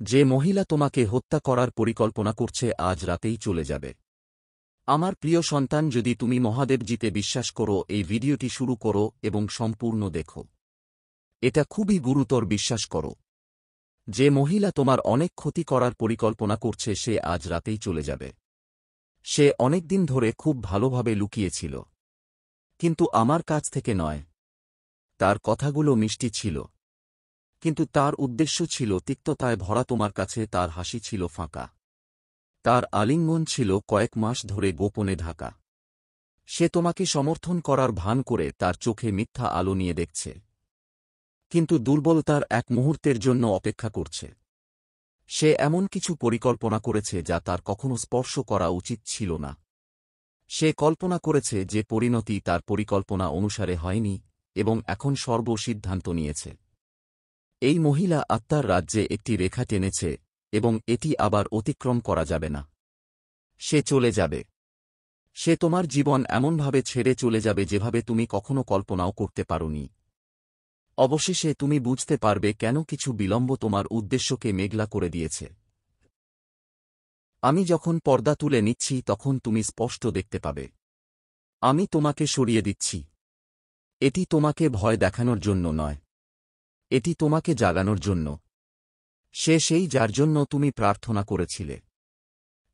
যে মহিলা তোমাকে হত্যা করার পরিকল্পনা করছে আজ রাতেই চলে যাবে। আমার প্রিয় সন্তান, যদি তুমি মহাদেব জিতে বিশ্বাস করো, এই ভিডিওটি শুরু করো এবং সম্পূর্ণ দেখো। এটা খুবই গুরুতর, বিশ্বাস করো। যে মহিলা তোমার অনেক ক্ষতি করার পরিকল্পনা করছে সে আজ রাতেই চলে যাবে। সে অনেকদিন ধরে খুব ভালোভাবে লুকিয়েছিল, কিন্তু আমার কাছ থেকে নয়। তার কথাগুলো মিষ্টি ছিল, কিন্তু তার উদ্দেশ্য ছিল তিক্ততায় ভরা। তোমার কাছে তার হাসি ছিল ফাঁকা, তার আলিঙ্গন ছিল কয়েক মাস ধরে গোপনে ঢাকা। সে তোমাকে সমর্থন করার ভান করে তার চোখে মিথ্যা আলো নিয়ে দেখছে, কিন্তু দুর্বলতার এক মুহূর্তের জন্য অপেক্ষা করছে। সে এমন কিছু পরিকল্পনা করেছে যা তার কখনো স্পর্শ করা উচিত ছিল না। সে কল্পনা করেছে যে পরিণতি তার পরিকল্পনা অনুসারে হয়নি, এবং এখন সিদ্ধান্ত নিয়েছে। এই মহিলা আত্মার রাজ্যে একটি রেখা টেনেছে, এবং এটি আবার অতিক্রম করা যাবে না। সে চলে যাবে। সে তোমার জীবন এমনভাবে ছেড়ে চলে যাবে যেভাবে তুমি কখনো কল্পনাও করতে পারোনি। অবশেষে তুমি বুঝতে পারবে কেন কিছু বিলম্ব তোমার উদ্দেশ্যকে মেঘলা করে দিয়েছে। আমি যখন পর্দা তুলে নিচ্ছি তখন তুমি স্পষ্ট দেখতে পাবে। আমি তোমাকে সরিয়ে দিচ্ছি। এটি তোমাকে ভয় দেখানোর জন্য নয়, এটি তোমাকে জাগানোর জন্য। সে সেই যার জন্য তুমি প্রার্থনা করেছিলে।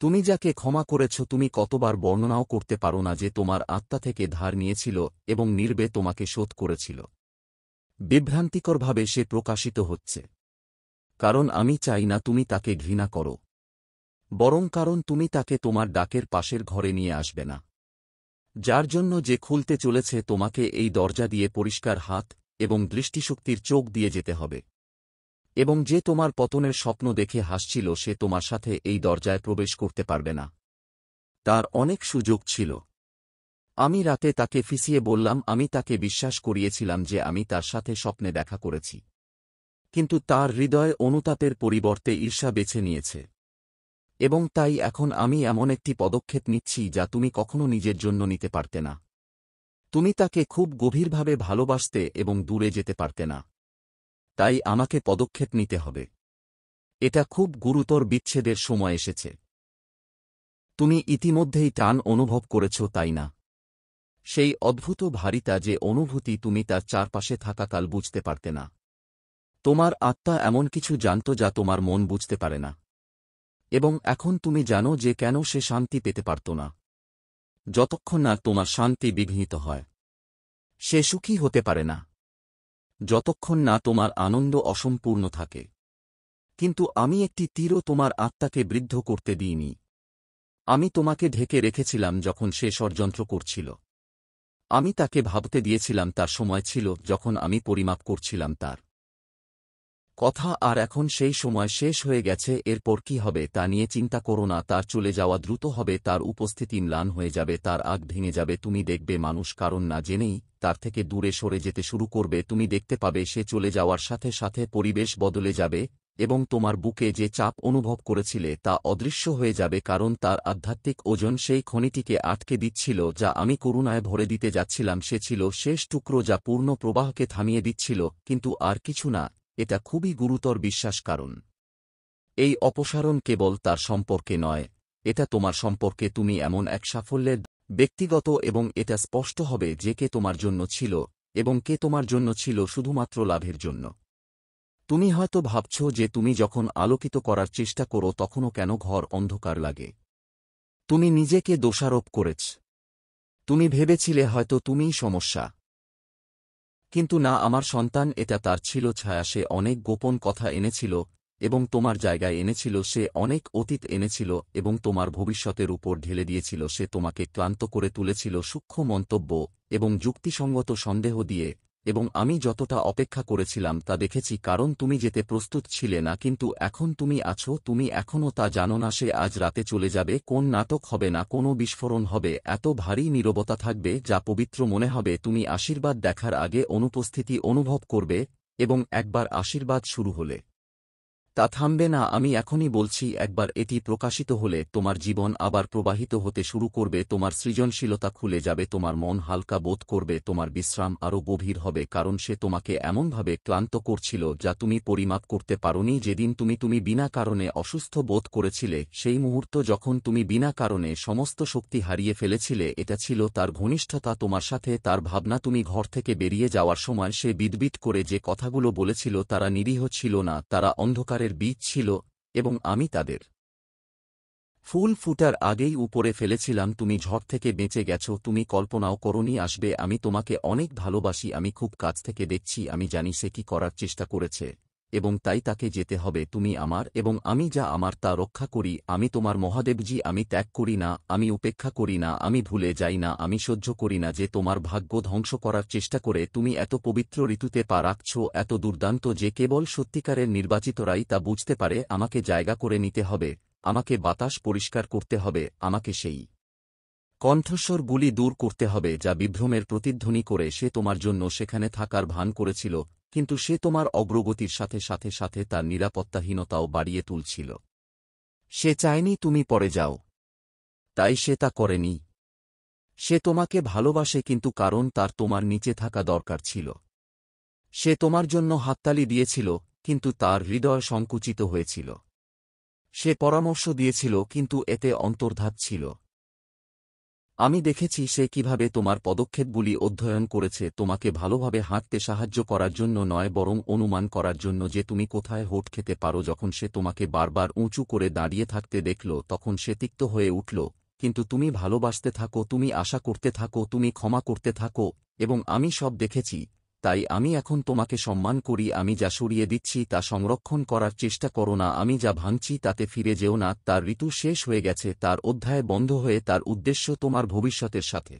তুমি যাকে ক্ষমা করেছ, তুমি কতবার বর্ণনাও করতে পারো না যে তোমার আত্মা থেকে ধার নিয়েছিল এবং নির্বে তোমাকে শোধ করেছিল। বিভ্রান্তিকরভাবে সে প্রকাশিত হচ্ছে, কারণ আমি চাই না তুমি তাকে ঘৃণা করো, বরং কারণ তুমি তাকে তোমার ডাকের পাশের ঘরে নিয়ে আসবে না। যার জন্য যে খুলতে চলেছে, তোমাকে এই দরজা দিয়ে পরিষ্কার হাত এবং দৃষ্টিশক্তির চোখ দিয়ে যেতে হবে। এবং যে তোমার পতনের স্বপ্ন দেখে হাসছিল, সে তোমার সাথে এই দরজায় প্রবেশ করতে পারবে না। তার অনেক সুযোগ ছিল। আমি রাতে তাকে ফিসিয়ে বললাম, আমি তাকে বিশ্বাস করিয়েছিলাম যে আমি তার সাথে স্বপ্নে দেখা করেছি, কিন্তু তার হৃদয় অনুতাপের পরিবর্তে ঈর্ষা বেছে নিয়েছে। এবং তাই এখন আমি এমন একটি পদক্ষেপ নিচ্ছি যা তুমি কখনো নিজের জন্য নিতে পারতে না। তুমি তাকে খুব গভীরভাবে ভালোবাসতে এবং দূরে যেতে পারতে না। তাই আমাকে পদক্ষেপ নিতে হবে। এটা খুব গুরুতর, বিচ্ছেদের সময় এসেছে। তুমি ইতিমধ্যেই টান অনুভব করেছ, তাই না? সেই অদ্ভুত ভারিতা, যে অনুভূতি তুমি তার চারপাশে থাকাকাল বুঝতে পারতে না। তোমার আত্মা এমন কিছু জানত যা তোমার মন বুঝতে পারে না। এবং এখন তুমি জানো যে কেন সে শান্তি পেতে পারত না। যতক্ষণ না তোমার শান্তি বিঘ্নিত হয়, সে সুখী হতে পারে না। যতক্ষণ না তোমার আনন্দ অসম্পূর্ণ থাকে। কিন্তু আমি একটি তীরও তোমার আত্মাকে বৃদ্ধ করতে দিইনি। আমি তোমাকে ঢেকে রেখেছিলাম যখন সে ষড়যন্ত্র করছিল। আমি তাকে ভাবতে দিয়েছিলাম তার সময় ছিল, যখন আমি পরিমাপ করছিলাম তার কথা। আর এখন সেই সময় শেষ হয়ে গেছে। এরপর কি হবে তা নিয়ে চিন্তা করো না। তার চলে যাওয়া দ্রুত হবে, তার উপস্থিতি ম্লান হয়ে যাবে, তার আগ ভেঙে যাবে। তুমি দেখবে মানুষ কারণ না জেনেই তার থেকে দূরে সরে যেতে শুরু করবে। তুমি দেখতে পাবে সে চলে যাওয়ার সাথে সাথে পরিবেশ বদলে যাবে, এবং তোমার বুকে যে চাপ অনুভব করেছিলে তা অদৃশ্য হয়ে যাবে, কারণ তার আধ্যাত্মিক ওজন সেই খনিটিকে আটকে দিচ্ছিল যা আমি করুণায় ভরে দিতে যাচ্ছিলাম। সে ছিল শেষ টুকরো যা পূর্ণ প্রবাহকে থামিয়ে দিচ্ছিল, কিন্তু আর কিছু না। এটা খুবই গুরুতর বিশ্বাস, কারণ এই অপসারণ কেবল তার সম্পর্কে নয়, এটা তোমার সম্পর্কে। তুমি এমন এক সাফল্যের ব্যক্তিগত, এবং এটা স্পষ্ট হবে যে কে তোমার জন্য ছিল এবং কে তোমার জন্য ছিল শুধুমাত্র লাভের জন্য। তুমি হয়তো ভাবছ যে তুমি যখন আলোকিত করার চেষ্টা করো তখনও কেন ঘর অন্ধকার লাগে। তুমি নিজেকে দোষারোপ করেছ। তুমি ভেবেছিলে হয়তো তুমিই সমস্যা। কিন্তু না, আমার সন্তান, এটা তার ছিল ছায়া। সে অনেক গোপন কথা এনেছিল এবং তোমার জায়গায় এনেছিল। সে অনেক অতীত এনেছিল এবং তোমার ভবিষ্যতের উপর ঢেলে দিয়েছিল। সে তোমাকে ক্লান্ত করে তুলেছিল সূক্ষ্ম মন্তব্য এবং যুক্তিসঙ্গত সন্দেহ দিয়ে। এবং আমি যতটা অপেক্ষা করেছিলাম তা দেখেছি, কারণ তুমি যেতে প্রস্তুত ছিলে না। কিন্তু এখন তুমি আছো। তুমি এখনও তা জানো না। সে আজ রাতে চলে যাবে। কোন নাটক হবে না, কোনো বিস্ফোরণ হবে, এত ভারী নীরবতা থাকবে যা পবিত্র মনে হবে। তুমি আশীর্বাদ দেখার আগে অনুপস্থিতি অনুভব করবে, এবং একবার আশীর্বাদ শুরু হলে তা থামবে না। আমি এখনই বলছি, একবার এটি প্রকাশিত হলে তোমার জীবন আবার প্রবাহিত হতে শুরু করবে, তোমার সৃজনশীলতা খুলে যাবে, তোমার মন হালকা বোধ করবে, তোমার বিশ্রাম আরও গভীর হবে, কারণ সে তোমাকে এমনভাবে ক্লান্ত করছিল যা তুমি পরিমাপ করতে পারোনি। যেদিন তুমি বিনা কারণে অসুস্থ বোধ করেছিলে, সেই মুহূর্ত যখন তুমি বিনা কারণে সমস্ত শক্তি হারিয়ে ফেলেছিলে, এটা ছিল তার ঘনিষ্ঠতা তোমার সাথে, তার ভাবনা। তুমি ঘর থেকে বেরিয়ে যাওয়ার সময় সে বিদবিদ করে যে কথাগুলো বলেছিল তারা নিরীহ ছিল না, তারা অন্ধকারের বীজ ছিল, এবং আমি তাদের ফুল ফুটার আগেই উপরে ফেলেছিলাম। তুমি ঝড় থেকে বেঁচে গেছো, তুমি কল্পনাও করনি আসবে। আমি তোমাকে অনেক ভালোবাসি, আমি খুব কাছ থেকে দেখছি, আমি জানি সে কি করার চেষ্টা করেছে, এবং তাই তাকে যেতে হবে। তুমি আমার, এবং আমি যা আমার তা রক্ষা করি। আমি তোমার মহাদেবজি, আমি ত্যাগ করি না, আমি উপেক্ষা করি না, আমি ভুলে যাই না, আমি সহ্য করি না যে তোমার ভাগ্য ধ্বংস করার চেষ্টা করে তুমি এত পবিত্র ঋতুতে পা রাখছ, এত দুর্দান্ত যে কেবল সত্যিকারের নির্বাচিতরাই তা বুঝতে পারে। আমাকে জায়গা করে নিতে হবে, আমাকে বাতাস পরিষ্কার করতে হবে, আমাকে সেই কণ্ঠস্বরগুলি দূর করতে হবে যা বিভ্রমের প্রতিধ্বনি করে সে তোমার জন্য সেখানে থাকার ভান করেছিল, কিন্তু সে তোমার অগ্রগতির সাথে সাথে সাথে তার নিরাপত্তাহীনতাও বাড়িয়ে তুলছিল। সে চায়নি তুমি পড়ে যাও, তাই সে তা করেনি। সে তোমাকে ভালোবাসে, কিন্তু কারণ তার তোমার নিচে থাকা দরকার ছিল। সে তোমার জন্য হাততালি দিয়েছিল, কিন্তু তার হৃদয় সংকুচিত হয়েছিল। সে পরামর্শ দিয়েছিল, কিন্তু এতে অন্তর্ধাত ছিল। আমি দেখেছি সে কিভাবে তোমার পদক্ষেপগুলি অধ্যয়ন করেছে, তোমাকে ভালোভাবে হাঁটতে সাহায্য করার জন্য নয়, বরং অনুমান করার জন্য যে তুমি কোথায় হোঁট খেতে পারো। যখন সে তোমাকে বারবার উঁচু করে দাঁড়িয়ে থাকতে দেখল, তখন সে তিক্ত হয়ে উঠল, কিন্তু তুমি ভালোবাসতে থাকো, তুমি আশা করতে থাকো, তুমি ক্ষমা করতে থাকো, এবং আমি সব দেখেছি। তাই আমি এখন তোমাকে সম্মান করি। আমি যা সরিয়ে দিচ্ছি তা সংরক্ষণ করার চেষ্টা করো না, আমি যা ভাঙছি তাতে ফিরে যেও না। তার ঋতু শেষ হয়ে গেছে, তার অধ্যায় বন্ধ হয়ে তার উদ্দেশ্য তোমার ভবিষ্যতের সাথে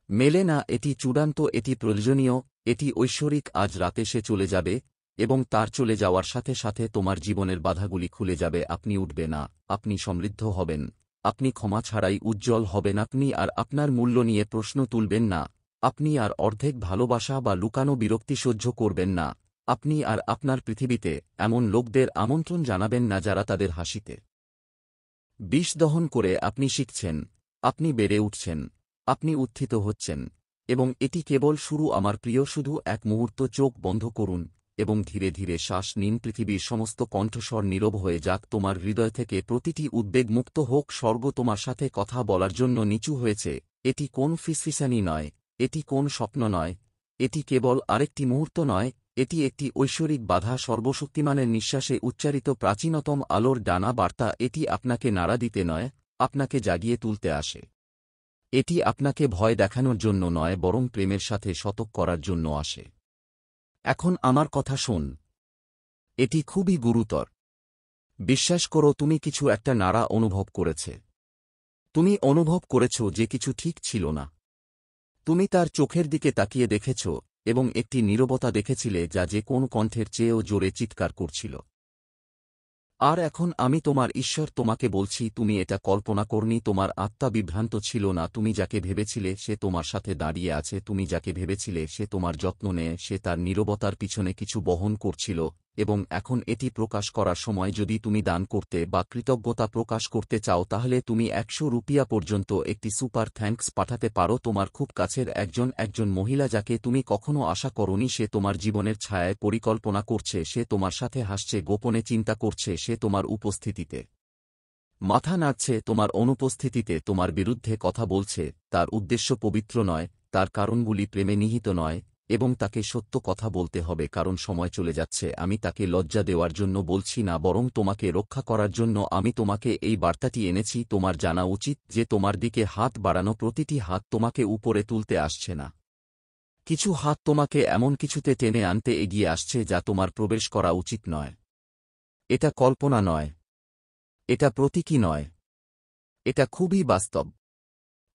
মেলে না। এটি চূড়ান্ত, এটি প্রয়োজনীয়, এটি ঐশ্বরিক। আজ রাতে সে চলে যাবে, এবং তার চলে যাওয়ার সাথে সাথে তোমার জীবনের বাধাগুলি খুলে যাবে। আপনি উঠবে না, আপনি সমৃদ্ধ হবেন, আপনি ক্ষমা ছাড়াই উজ্জ্বল হবেন, আপনি আর আপনার মূল্য নিয়ে প্রশ্ন তুলবেন না, আপনি আর অর্ধেক ভালোবাসা বা লুকানো বিরক্তি সহ্য করবেন না, আপনি আর আপনার পৃথিবীতে এমন লোকদের আমন্ত্রণ জানাবেন না যারা তাদের হাসিতে বিষ দহন করে। আপনি শিখছেন, আপনি বেড়ে উঠছেন, আপনি উত্থিত হচ্ছেন, এবং এটি কেবল শুরু আমার প্রিয়। শুধু এক মুহূর্ত চোখ বন্ধ করুন এবং ধীরে ধীরে শ্বাস নিন। পৃথিবীর সমস্ত কণ্ঠস্বর নীরব হয়ে যাক, তোমার হৃদয় থেকে প্রতিটি উদ্বেগ মুক্ত হোক। স্বর্গ তোমার সাথে কথা বলার জন্য নিচু হয়েছে। এটি কোন ফিসফিসানি নয়, এটি কোন স্বপ্ন নয়, এটি কেবল আরেকটি মুহূর্ত নয়, এটি একটি ঐশ্বরিক বাধা, সর্বশক্তিমানের নিঃশ্বাসে উচ্চারিত প্রাচীনতম আলোর ডানা বার্তা। এটি আপনাকে নাড়া দিতে নয়, আপনাকে জাগিয়ে তুলতে আসে। এটি আপনাকে ভয় দেখানোর জন্য নয়, বরং প্রেমের সাথে শতক করার জন্য আসে। এখন আমার কথা শোন, এটি খুবই গুরুতর। বিশ্বাস করো, তুমি কিছু একটা নাড়া অনুভব করেছে। তুমি অনুভব করেছ যে কিছু ঠিক ছিল না। তুমি তার চোখের দিকে তাকিয়ে দেখেছ, এবং একটি নীরবতা দেখেছিলে যা যে কোন কণ্ঠের চেয়েও জোরে চিৎকার করছিল। আর এখন আমি তোমার ঈশ্বর তোমাকে বলছি, তুমি এটা কল্পনা করনি। তোমার আত্মা বিভ্রান্ত ছিল না। তুমি যাকে ভেবেছিলে সে তোমার সাথে দাঁড়িয়ে আছে, তুমি যাকে ভেবেছিলে সে তোমার যত্ন নেয়, সে তার নীরবতার পিছনে কিছু বহন করছিল, এবং এখন এটি প্রকাশ করার সময়। যদি তুমি দান করতে বা কৃতজ্ঞতা প্রকাশ করতে চাও, তাহলে তুমি 100 রুপিয়া পর্যন্ত একটি সুপার থ্যাঙ্কস পাঠাতে পারো। তোমার খুব কাছের একজন মহিলা যাকে তুমি কখনো আশা করনি, সে তোমার জীবনের ছায়ায় পরিকল্পনা করছে, সে তোমার সাথে হাসছে, গোপনে চিন্তা করছে, সে তোমার উপস্থিতিতে মাথা নাড়ছে, তোমার অনুপস্থিতিতে তোমার বিরুদ্ধে কথা বলছে। তার উদ্দেশ্য পবিত্র নয়, তার কারণগুলি প্রেমে নিহিত নয়, এবং তাকে সত্য কথা বলতে হবে কারণ সময় চলে যাচ্ছে। আমি তাকে লজ্জা দেওয়ার জন্য বলছি না, বরং তোমাকে রক্ষা করার জন্য আমি তোমাকে এই বার্তাটি এনেছি। তোমার জানা উচিত যে তোমার দিকে হাত বাড়ানো প্রতিটি হাত তোমাকে উপরে তুলতে আসছে না। কিছু হাত তোমাকে এমন কিছুতে টেনে আনতে এগিয়ে আসছে যা তোমার প্রবেশ করা উচিত নয়। এটা কল্পনা নয়, এটা প্রতীকী নয়, এটা খুবই বাস্তব।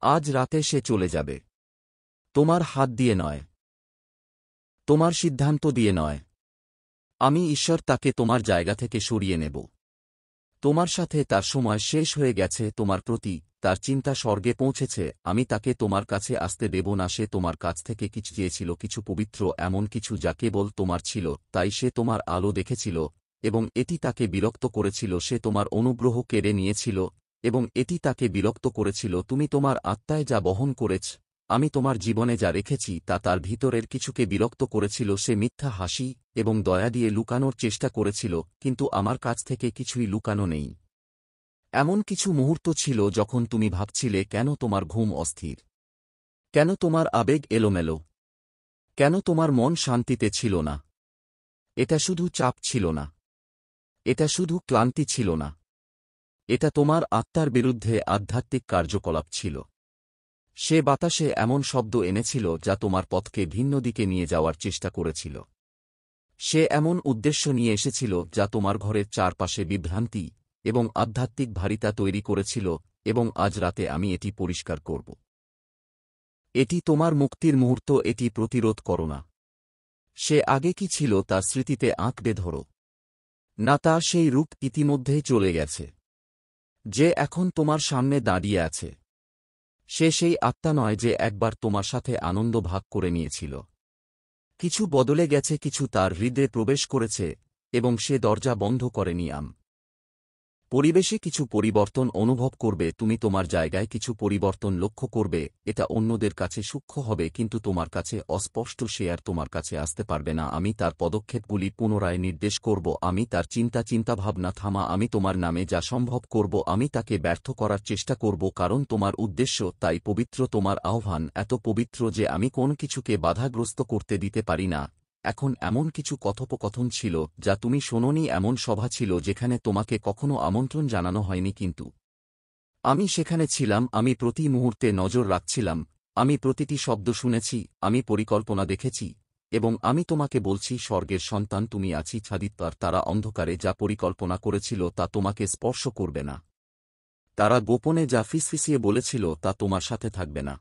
আজ রাতে সে চলে যাবে, তোমার হাত দিয়ে নয়, তোমার সিদ্ধান্ত দিয়ে নয়। আমি ঈশ্বর তাকে তোমার জায়গা থেকে সরিয়ে নেব। তোমার সাথে তার সময় শেষ হয়ে গেছে, তোমার প্রতি তার চিন্তা স্বর্গে পৌঁছেছে। আমি তাকে তোমার কাছে আসতে দেব না। সে তোমার কাছ থেকে কিছু চেয়েছিল, কিছু পবিত্র, এমন কিছু যা কেবল তোমার ছিল। তাই সে তোমার আলো দেখেছিল, এবং এটি তাকে বিরক্ত করেছিল, সে তোমার অনুগ্রহ কেড়ে নিয়েছিল, এবং এটি তাকে বিরক্ত করেছিল। তুমি তোমার আত্মায় যা বহন করেছ, আমি তোমার জীবনে যা রেখেছি তা তার ভিতরের কিছুকে বিরক্ত করেছিল। সে মিথ্যা হাসি এবং দয়া দিয়ে লুকানোর চেষ্টা করেছিল, কিন্তু আমার কাছ থেকে কিছুই লুকানো নেই। এমন কিছু মুহূর্ত ছিল যখন তুমি ভাবছিলে কেন তোমার ঘুম অস্থির, কেন তোমার আবেগ এলোমেলো, কেন তোমার মন শান্তিতে ছিল না। এটা শুধু চাপ ছিল না, এটা শুধু ক্লান্তি ছিল না, এটা তোমার আত্মার বিরুদ্ধে আধ্যাত্মিক কার্যকলাপ ছিল। সে বাতাসে এমন শব্দ এনেছিল যা তোমার পথকে ভিন্ন দিকে নিয়ে যাওয়ার চেষ্টা করেছিল। সে এমন উদ্দেশ্য নিয়ে এসেছিল যা তোমার ঘরের চারপাশে বিভ্রান্তি এবং আধ্যাত্মিক ভারিতা তৈরি করেছিল, এবং আজ রাতে আমি এটি পরিষ্কার করব। এটি তোমার মুক্তির মুহূর্ত, এটি প্রতিরোধ করো না। সে আগে কি ছিল তার স্মৃতিতে আঁকড়ে ধরো না, তার সেই রূপ ইতিমধ্যেই চলে গেছে, যে এখন তোমার সামনে দাঁড়িয়ে আছে। সে সেই আত্মা নয় যে একবার তোমার সাথে আনন্দ ভাগ করে নিয়েছিল। কিছু বদলে গেছে, কিছু তার হৃদয়ে প্রবেশ করেছে, এবং সে দরজা বন্ধ করেনি। পরিবেশে কিছু পরিবর্তন অনুভব করবে, তুমি তোমার জায়গায় কিছু পরিবর্তন লক্ষ্য করবে। এটা অন্যদের কাছে সূক্ষ্ম হবে, কিন্তু তোমার কাছে অস্পষ্ট। সে আর তোমার কাছে আসতে পারবে না। আমি তার পদক্ষেপগুলি পুনরায় নির্দেশ করব, আমি তার চিন্তাভাবনা থামা, আমি তোমার নামে যা সম্ভব করব, আমি তাকে ব্যর্থ করার চেষ্টা করব, কারণ তোমার উদ্দেশ্য তাই পবিত্র, তোমার আহ্বান এত পবিত্র যে আমি কোন কিছুকে বাধাগ্রস্ত করতে দিতে পারি না। এখন এমন কিছু কথোপকথন ছিল যা তুমি শোনোনি, এমন সভা ছিল যেখানে তোমাকে কখনো আমন্ত্রণ জানানো হয়নি, কিন্তু আমি সেখানে ছিলাম। আমি প্রতি মুহূর্তে নজর রাখছিলাম, আমি প্রতিটি শব্দ শুনেছি, আমি পরিকল্পনা দেখেছি, এবং আমি তোমাকে বলছি, স্বর্গের সন্তান তুমি আছি ছাদিত্বার। তারা অন্ধকারে যা পরিকল্পনা করেছিল তা তোমাকে স্পর্শ করবে না। তারা গোপনে যা ফিসফিসিয়ে বলেছিল তা তোমার সাথে থাকবে না।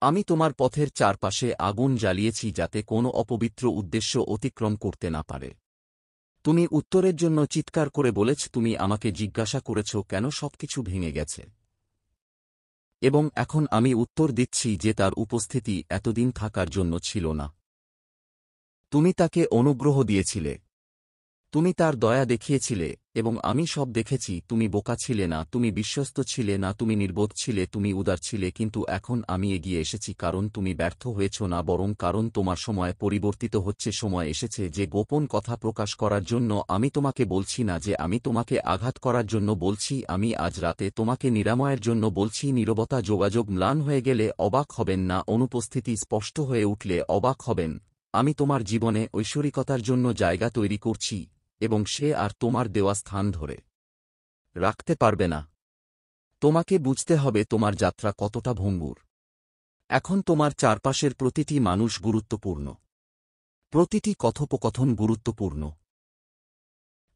আমি তোমার পথের চারপাশে আগুন জ্বালিয়েছি যাতে কোনো অপবিত্র উদ্দেশ্য অতিক্রম করতে না পারে। তুমি উত্তরের জন্য চিৎকার করে বলেছ, তুমি আমাকে জিজ্ঞাসা করেছ কেন সবকিছু ভেঙে গেছে, এবং এখন আমি উত্তর দিচ্ছি যে তার উপস্থিতি এতদিন থাকার জন্য ছিল না। তুমি তাকে অনুগ্রহ দিয়েছিলে, তুমি তার দয়া দেখিয়েছিলে, এবং আমি সব দেখেছি। তুমি বোকা ছিলে না, তুমি বিশ্বস্ত ছিলে না, তুমি নির্বোধ ছিলে, তুমি উদার ছিলে, কিন্তু এখন আমি এগিয়ে এসেছি কারণ তুমি ব্যর্থ হয়েছ না, বরং কারণ তোমার সময় পরিবর্তিত হচ্ছে। সময় এসেছে যে গোপন কথা প্রকাশ করার জন্য। আমি তোমাকে বলছি না যে আমি তোমাকে আঘাত করার জন্য বলছি, আমি আজ রাতে তোমাকে নিরাময়ের জন্য বলছি। নীরবতা, যোগাযোগ ম্লান হয়ে গেলে অবাক হবেন না, অনুপস্থিতি স্পষ্ট হয়ে উঠলে অবাক হবেন। আমি তোমার জীবনে ঐশ্বরিকতার জন্য জায়গা তৈরি করছি, এবং সে আর তোমার দেওয়া স্থান ধরে রাখতে পারবে না। তোমাকে বুঝতে হবে তোমার যাত্রা কতটা ভঙ্গুর। এখন তোমার চারপাশের প্রতিটি মানুষ গুরুত্বপূর্ণ, প্রতিটি কথোপকথন গুরুত্বপূর্ণ,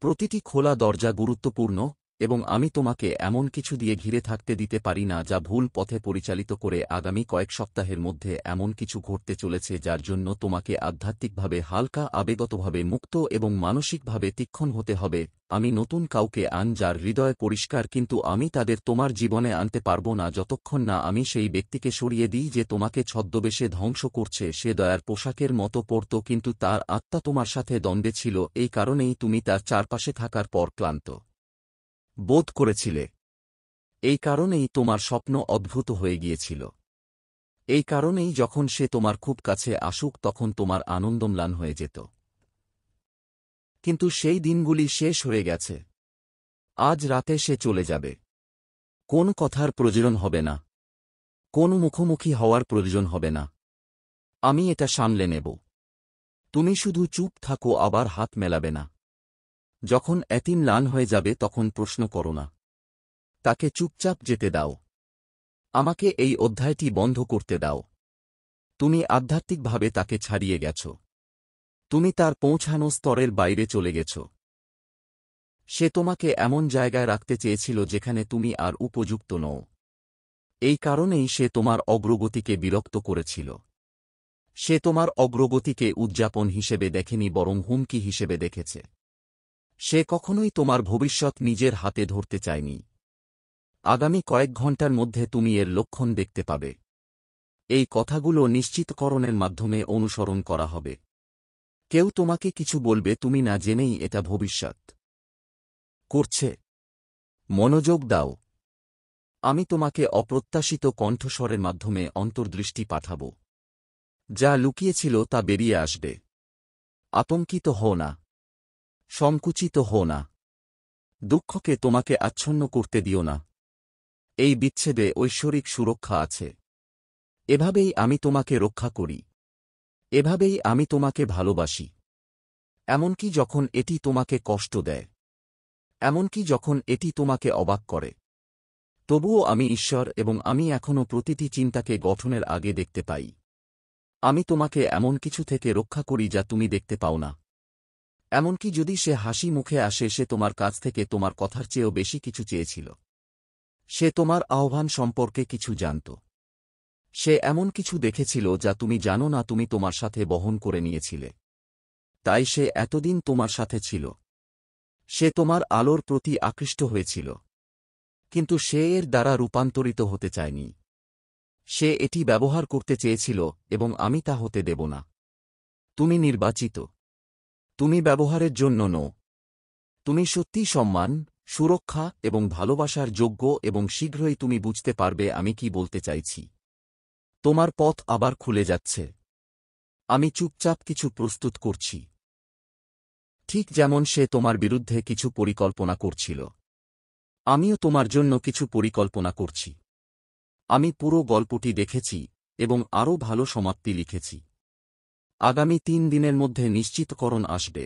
প্রতিটি খোলা দরজা গুরুত্বপূর্ণ, এবং আমি তোমাকে এমন কিছু দিয়ে ঘিরে থাকতে দিতে পারি না যা ভুল পথে পরিচালিত করে। আগামী কয়েক সপ্তাহের মধ্যে এমন কিছু ঘটতে চলেছে যার জন্য তোমাকে আধ্যাত্মিকভাবে হালকা, আবেগতভাবে মুক্ত এবং মানসিকভাবে তীক্ষ্ণ হতে হবে। আমি নতুন কাউকে যার হৃদয় পরিষ্কার, কিন্তু আমি তাদের তোমার জীবনে আনতে পারব না যতক্ষণ না আমি সেই ব্যক্তিকে সরিয়ে দিই যে তোমাকে ছদ্মবেশে ধ্বংস করছে। সে দয়ার পোশাকের মতো পরত, কিন্তু তার আত্মা তোমার সাথে দ্বন্দ্বে ছিল। এই কারণেই তুমি তার চারপাশে থাকার পর ক্লান্ত বোধ করেছিলে। এই কারণেই তোমার স্বপ্ন অদ্ভুত হয়ে গিয়েছিল। এই কারণেই যখন সে তোমার খুব কাছে আসুক তখন তোমার আনন্দ ম্লান হয়ে যেত। কিন্তু সেই দিনগুলি শেষ হয়ে গেছে। আজ রাতে সে চলে যাবে। কোন কথার প্রয়োজন হবে না, কোন মুখোমুখি হওয়ার প্রয়োজন হবে না। আমি এটা সামলে নেব। তুমি শুধু চুপ থাকো, আবার হাত মেলাবে না। যখন এতিম ম্লান হয়ে যাবে তখন প্রশ্ন করো না। তাকে চুপচাপ যেতে দাও। আমাকে এই অধ্যায়টি বন্ধ করতে দাও। তুমি আধ্যাত্মিকভাবে তাকে ছাড়িয়ে গেছ। তুমি তার পৌঁছানো স্তরের বাইরে চলে গেছ। সে তোমাকে এমন জায়গায় রাখতে চেয়েছিল যেখানে তুমি আর উপযুক্ত নও। এই কারণেই সে তোমার অগ্রগতিকে বিরক্ত করেছিল। সে তোমার অগ্রগতিকে উদযাপন হিসেবে দেখেনি, বরং হুমকি হিসেবে দেখেছে। সে কখনোই তোমার ভবিষ্যৎ নিজের হাতে ধরতে চায়নি। আগামী কয়েক ঘণ্টার মধ্যে তুমি এর লক্ষণ দেখতে পাবে। এই কথাগুলো নিশ্চিতকরণের মাধ্যমে অনুসরণ করা হবে। কেউ তোমাকে কিছু বলবে, তুমি না জেনেই এটা ভবিষ্যৎ করছে। মনোযোগ দাও। আমি তোমাকে অপ্রত্যাশিত কণ্ঠস্বরের মাধ্যমে অন্তর্দৃষ্টি পাঠাব। যা লুকিয়েছিল তা বেরিয়ে আসবে। আতঙ্কিত হও না, সংকুচিত হও না। দুঃখকে তোমাকে আচ্ছন্ন করতে দিও না। এই বিচ্ছেদে ঐশ্বরিক সুরক্ষা আছে। এভাবেই আমি তোমাকে রক্ষা করি। এভাবেই আমি তোমাকে ভালোবাসি। এমনকি যখন এটি তোমাকে কষ্ট দেয়, এমনকি যখন এটি তোমাকে অবাক করে, তবুও আমি ঈশ্বর এবং আমি এখনও প্রতিটি চিন্তাকে গঠনের আগে দেখতে পাই। আমি তোমাকে এমন কিছু থেকে রক্ষা করি যা তুমি দেখতে পাও না। এমনকি যদি সে হাসি মুখে আসে, সে তোমার কাছ থেকে তোমার কথার চেয়েও বেশি কিছু চেয়েছিল। সে তোমার আহ্বান সম্পর্কে কিছু জানত। সে এমন কিছু দেখেছিল যা তুমি জানো না, তুমি তোমার সাথে বহন করে নিয়েছিলে। তাই সে এতদিন তোমার সাথে ছিল। সে তোমার আলোর প্রতি আকৃষ্ট হয়েছিল। কিন্তু সে এর দ্বারা রূপান্তরিত হতে চায়নি। সে এটি ব্যবহার করতে চেয়েছিল এবং আমি তা হতে দেব না। তুমি নির্বাচিত। তুমি ব্যবহারের জন্য নও। তুমি সত্যিই সম্মান, সুরক্ষা এবং ভালোবাসার যোগ্য এবং শীঘ্রই তুমি বুঝতে পারবে আমি কি বলতে চাইছি। তোমার পথ আবার খুলে যাচ্ছে। আমি চুপচাপ কিছু প্রস্তুত করছি। ঠিক যেমন সে তোমার বিরুদ্ধে কিছু পরিকল্পনা করছিল, আমিও তোমার জন্য কিছু পরিকল্পনা করছি। আমি পুরো গল্পটি দেখেছি এবং আরও ভালো সমাপ্তি লিখেছি। আগামী 3 দিনের মধ্যে নিশ্চিতকরণ আসবে।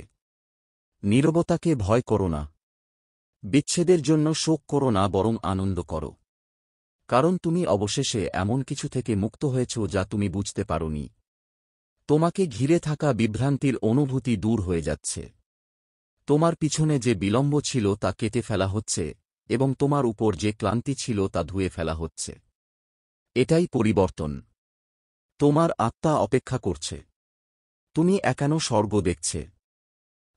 নীরবতাকে ভয় করো না। বিচ্ছেদের জন্য শোক করো না, বরং আনন্দ করো। কারণ তুমি অবশেষে এমন কিছু থেকে মুক্ত হয়েছ যা তুমি বুঝতে পারোনি। তোমাকে ঘিরে থাকা বিভ্রান্তির অনুভূতি দূর হয়ে যাচ্ছে। তোমার পিছনে যে বিলম্ব ছিল তা কেটে ফেলা হচ্ছে এবং তোমার উপর যে ক্লান্তি ছিল তা ধুয়ে ফেলা হচ্ছে। এটাই পরিবর্তন। তোমার আত্মা অপেক্ষা করছে। তুমি একানো স্বর্গ দেখছে।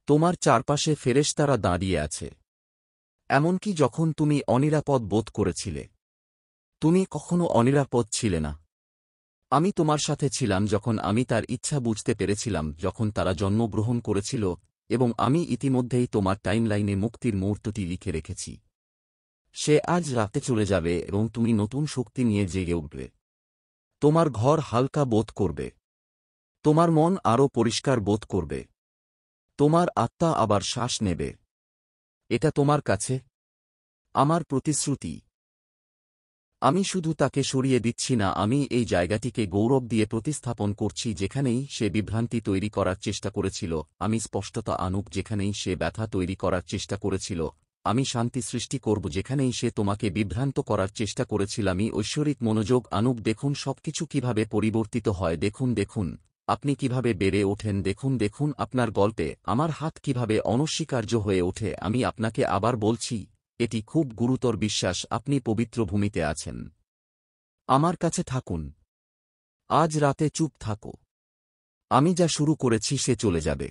তোমার চারপাশে ফেরেশতারা দাঁড়িয়ে আছে। এমনকি যখন তুমি অনিরাপদ বোধ করেছিলে। তুমি কখনো অনিরাপদ ছিলে না। আমি তোমার সাথে ছিলাম যখন আমি তার ইচ্ছা বুঝতে পেরেছিলাম, যখন তারা জন্মগ্রহণ করেছিল, এবং আমি ইতিমধ্যেই তোমার টাইমলাইনে মুক্তির মুহূর্তটি লিখে রেখেছি। সে আজ রাতে চলে যাবে এবং তুমি নতুন শক্তি নিয়ে জেগে উঠবে। তোমার ঘর হালকা বোধ করবে। তোমার মন আরও পরিষ্কার বোধ করবে। তোমার আত্মা আবার শ্বাস নেবে। এটা তোমার কাছে আমার প্রতিশ্রুতি। আমি শুধু তাকে সরিয়ে দিচ্ছি না, আমি এই জায়গাটিকে গৌরব দিয়ে প্রতিস্থাপন করছি। যেখানেই সে বিভ্রান্তি তৈরি করার চেষ্টা করেছিল, আমি স্পষ্টতা আনুক। যেখানেই সে ব্যথা তৈরি করার চেষ্টা করেছিল, আমি শান্তি সৃষ্টি করব। যেখানেই সে তোমাকে বিভ্রান্ত করার চেষ্টা করেছিল, আমি ঐশ্বরিক মনোযোগ আনুক। দেখুন সবকিছু কিভাবে পরিবর্তিত হয়। দেখুন দেখুন আপনি কিভাবে বেড়ে ওঠেন। দেখুন দেখুন আপনার গল্পে আমার হাত কিভাবে অনস্বীকার্য হয়ে ওঠে। আমি আপনাকে আবার বলছি, এটি খুব গুরুতর বিশ্বাস। আপনি পবিত্র ভূমিতে আছেন। আমার কাছে থাকুন। আজ রাতে চুপ থাকো। আমি যা শুরু করেছি সে চলে যাবে,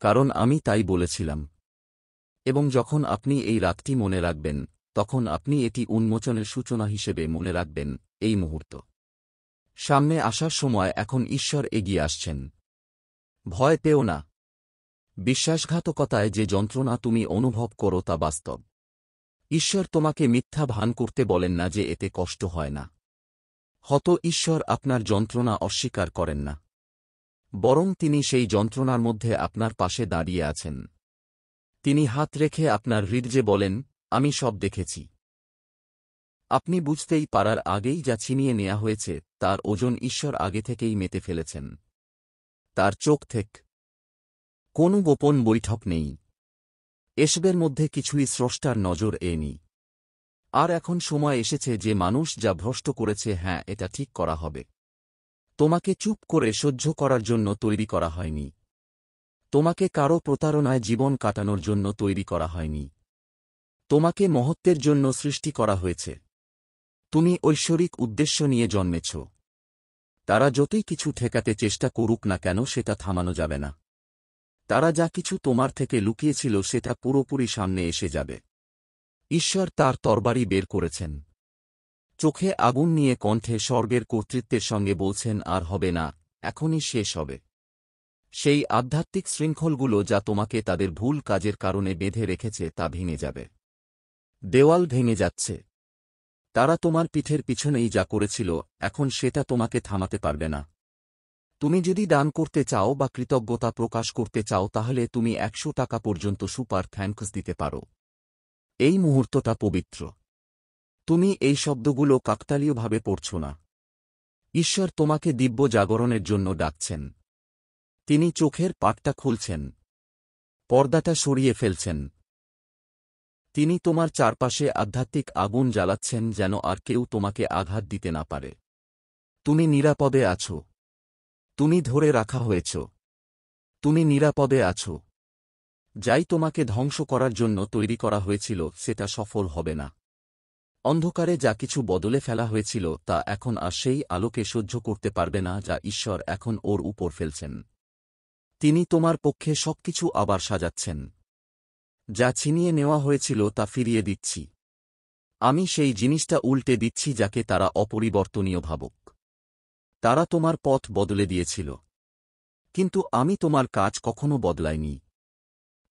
কারণ আমি তাই বলেছিলাম। এবং যখন আপনি এই রাতটি মনে রাখবেন, তখন আপনি এটি উন্মোচনের সূচনা হিসেবে মনে রাখবেন। এই মুহূর্ত সামনে আসার সময় এখন ঈশ্বর এগিয়ে আসছেন। ভয় পেও না। বিশ্বাসঘাতকতায় যে যন্ত্রণা তুমি অনুভব করো তা বাস্তব। ঈশ্বর তোমাকে মিথ্যা ভান করতে বলেন না যে এতে কষ্ট হয় না। ঈশ্বর আপনার যন্ত্রণা অস্বীকার করেন না, বরং তিনি সেই যন্ত্রণার মধ্যে আপনার পাশে দাঁড়িয়ে আছেন। তিনি হাত রেখে আপনার হৃদয়ে বলেন, আমি সব দেখেছি। আপনি বুঝতেই পারার আগেই যা ছিনিয়ে নেওয়া হয়েছে তার ওজন ঈশ্বর আগে থেকেই মেতে ফেলেছেন। তার চোখ থেকে কোনো গোপন বৈঠক নেই। এসবের মধ্যে কিছুই স্রষ্টার নজর এনি। আর এখন সময় এসেছে যে মানুষ যা ভ্রষ্ট করেছে, হ্যাঁ, এটা ঠিক করা হবে। তোমাকে চুপ করে সহ্য করার জন্য তৈরি করা হয়নি। তোমাকে কারো প্রতারণায় জীবন কাটানোর জন্য তৈরি করা হয়নি। তোমাকে মহত্বের জন্য সৃষ্টি করা হয়েছে। তুমি ঐশ্বরিক উদ্দেশ্য নিয়ে জন্মেছ। তারা যতই কিছু ঠেকাতে চেষ্টা করুক না কেন, সেটা থামানো যাবে না। তারা যা কিছু তোমার থেকে লুকিয়েছিল সেটা পুরোপুরি সামনে এসে যাবে। ঈশ্বর তার তরবারি বের করেছেন। চোখে আগুন নিয়ে কণ্ঠে স্বর্গের কর্তৃত্বের সঙ্গে বলছেন, আর হবে না, এখনই শেষ হবে। সেই আধ্যাত্মিক শৃঙ্খলগুলো যা তোমাকে তাদের ভুল কাজের কারণে বেঁধে রেখেছে তা ভেঙে যাবে। দেওয়াল ভেঙে যাচ্ছে। তারা তোমার পিঠের পিছনেই যা করেছিল এখন সেটা তোমাকে থামাতে পারবে না। তুমি যদি দান করতে চাও বা কৃতজ্ঞতা প্রকাশ করতে চাও তাহলে তুমি 100 টাকা পর্যন্ত সুপার থ্যাঙ্কস দিতে পারো। এই মুহূর্তটা পবিত্র। তুমি এই শব্দগুলো কাকতালীয়ভাবে পড়ছ না। ঈশ্বর তোমাকে দিব্য জাগরণের জন্য ডাকছেন। তিনি চোখের পাটটা খুলছেন, পর্দাটা সরিয়ে ফেলছেন। তিনি তোমার চারপাশে আধ্যাত্মিক আগুন জ্বালাচ্ছেন যেন আর কেউ তোমাকে আঘাত দিতে না পারে। তুমি নিরাপদে আছো। তুমি ধরে রাখা হয়েছ। তুমি নিরাপদে আছো। যাই তোমাকে ধ্বংস করার জন্য তৈরি করা হয়েছিল সেটা সফল হবে না। অন্ধকারে যা কিছু বদলে ফেলা হয়েছিল তা এখন আর সেই আলোকে সহ্য করতে পারবে না যা ঈশ্বর এখন ওর উপর ফেলছেন। তিনি তোমার পক্ষে সবকিছু আবার সাজাচ্ছেন। যা ছিনিয়ে নেওয়া হয়েছিল তা ফিরিয়ে দিচ্ছি। আমি সেই জিনিসটা উল্টে দিচ্ছি যাকে তারা অপরিবর্তনীয় ভাবুক। তারা তোমার পথ বদলে দিয়েছিল, কিন্তু আমি তোমার কাজ কখনো বদলাইনি।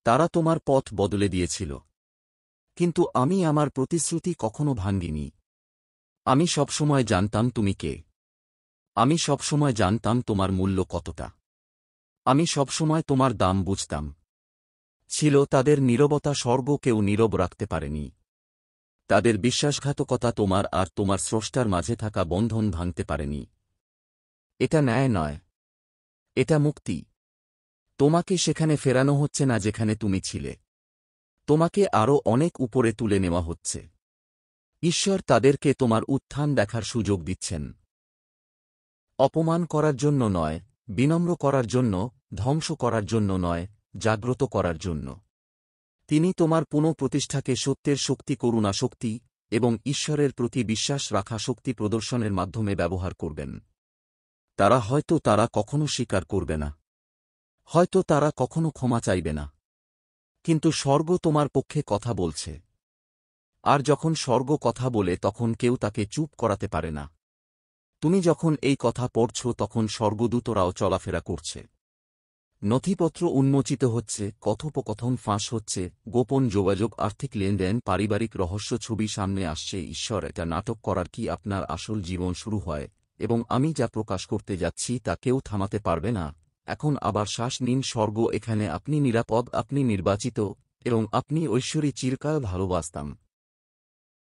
তারা তোমার পথ বদলে দিয়েছিল, কিন্তু আমি আমার প্রতিশ্রুতি কখনো ভাঙ্গিনি। আমি সবসময় জানতাম তুমি কে। আমি সবসময় জানতাম তোমার মূল্য কতটা। আমি সবসময় তোমার দাম বুঝতাম। ছিল তাদের নীরবতা, স্বর্গ কেউ নীরব রাখতে পারেনি। তাদের বিশ্বাসঘাতকতা তোমার আর তোমার স্রষ্টার মাঝে থাকা বন্ধন ভাঙতে পারেনি। এটা ন্যায় নয়, এটা মুক্তি। তোমাকে সেখানে ফেরানো হচ্ছে না যেখানে তুমি ছিলে। তোমাকে আরও অনেক উপরে তুলে নেওয়া হচ্ছে। ঈশ্বর তাদেরকে তোমার উত্থান দেখার সুযোগ দিচ্ছেন। অপমান করার জন্য নয়, বিনম্র করার জন্য, ধ্বংস করার জন্য নয়, জাগ্রত করার জন্য। তিনি তোমার পুনঃপ্রতিষ্ঠাকে সত্যের শক্তি, করুণা শক্তি এবং ঈশ্বরের প্রতি বিশ্বাস রাখা শক্তি প্রদর্শনের মাধ্যমে ব্যবহার করবেন। তারা কখনো স্বীকার করবে না। হয়তো তারা কখনো ক্ষমা চাইবে না। কিন্তু স্বর্গ তোমার পক্ষে কথা বলছে। আর যখন স্বর্গ কথা বলে তখন কেউ তাকে চুপ করাতে পারে না। তুমি যখন এই কথা পড়ছ তখন স্বর্গদূতরাও চলাফেরা করছে। নথিপত্র উন্মোচিত হচ্ছে, কথোপকথন ফাঁস হচ্ছে, গোপন যোগাযোগ, আর্থিক লেনদেন, পারিবারিক রহস্য, ছবি সামনে আসছে। ঈশ্বর এটা নাটক করার কি আপনার আসল জীবন শুরু হয়, এবং আমি যা প্রকাশ করতে যাচ্ছি তা কেউ থামাতে পারবে না। এখন আবার শ্বাস নিন। স্বর্গ এখানে, আপনি নিরাপদ, আপনি নির্বাচিত, এবং আপনি ঐশ্বরী চিরকাল ভালোবাসতাম।